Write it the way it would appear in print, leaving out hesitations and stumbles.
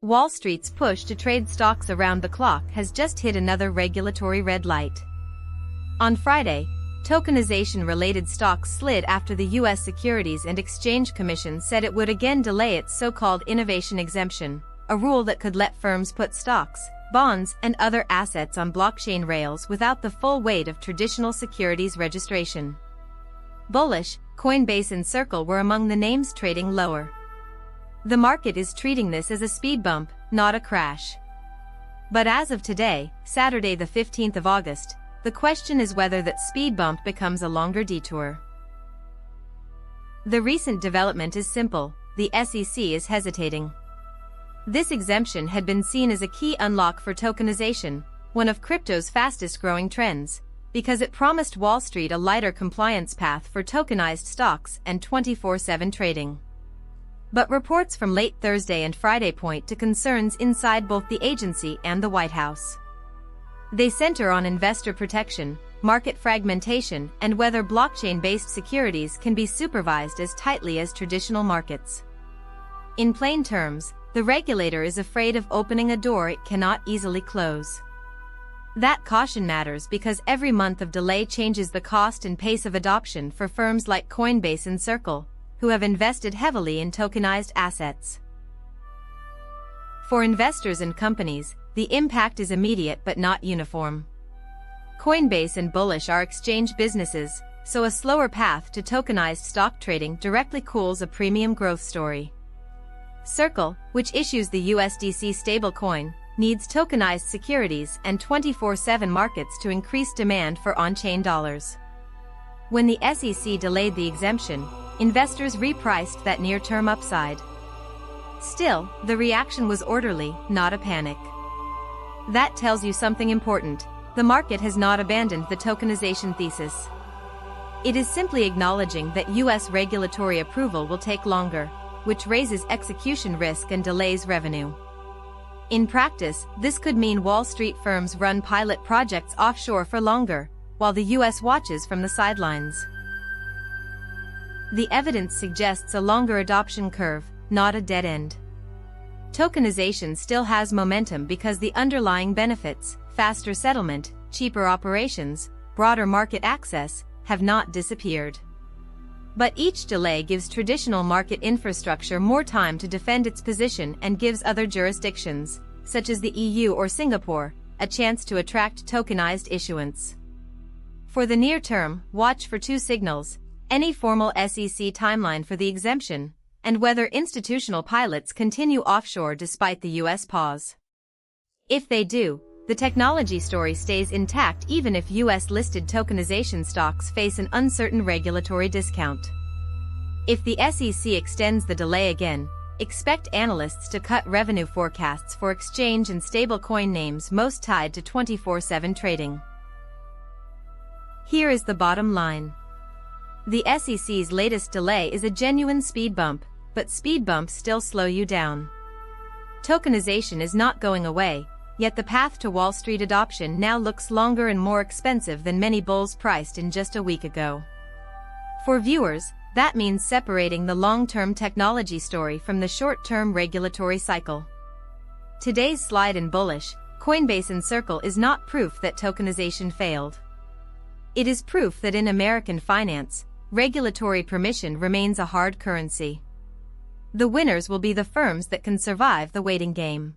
Wall Street's push to trade stocks around the clock has just hit another regulatory red light. On Friday, tokenization-related stocks slid after the U.S. Securities and Exchange Commission said it would again delay its so-called innovation exemption, a rule that could let firms put stocks, bonds, and other assets on blockchain rails without the full weight of traditional securities registration. Bullish, Coinbase and Circle were among the names trading lower. The market is treating this as a speed bump, not a crash. But as of today, Saturday the 15th of August, the question is whether that speed bump becomes a longer detour. The recent development is simple: the SEC is hesitating. This exemption had been seen as a key unlock for tokenization, one of crypto's fastest-growing trends, because it promised Wall Street a lighter compliance path for tokenized stocks and 24/7 trading. But reports from late Thursday and Friday point to concerns inside both the agency and the White House. They center on investor protection, market fragmentation, and whether blockchain-based securities can be supervised as tightly as traditional markets. In plain terms, the regulator is afraid of opening a door it cannot easily close. That caution matters because every month of delay changes the cost and pace of adoption for firms like Coinbase and Circle, who have invested heavily in tokenized assets. For investors and companies, the impact is immediate but not uniform. Coinbase and Bullish are exchange businesses, so a slower path to tokenized stock trading directly cools a premium growth story. Circle, which issues the USDC stablecoin, needs tokenized securities and 24/7 markets to increase demand for on-chain dollars. When the SEC delayed the exemption, investors repriced that near-term upside. Still, the reaction was orderly, not a panic. That tells you something important: the market has not abandoned the tokenization thesis. It is simply acknowledging that U.S. regulatory approval will take longer, which raises execution risk and delays revenue. In practice, this could mean Wall Street firms run pilot projects offshore for longer, while the U.S. watches from the sidelines. The evidence suggests a longer adoption curve, not a dead end. Tokenization still has momentum because the underlying benefits, faster settlement, cheaper operations, broader market access, have not disappeared. But each delay gives traditional market infrastructure more time to defend its position and gives other jurisdictions, such as the EU or Singapore, a chance to attract tokenized issuance. For the near term, watch for two signals: any formal SEC timeline for the exemption, and whether institutional pilots continue offshore despite the U.S. pause. If they do, the technology story stays intact even if U.S.-listed tokenization stocks face an uncertain regulatory discount. If the SEC extends the delay again, expect analysts to cut revenue forecasts for exchange and stablecoin names most tied to 24/7 trading. Here is the bottom line. The SEC's latest delay is a genuine speed bump, but speed bumps still slow you down. Tokenization is not going away, yet the path to Wall Street adoption now looks longer and more expensive than many bulls priced in just a week ago. For viewers, that means separating the long-term technology story from the short-term regulatory cycle. Today's slide in Bullish, Coinbase and Circle is not proof that tokenization failed. It is proof that in American finance, regulatory permission remains a hard currency. The winners will be the firms that can survive the waiting game.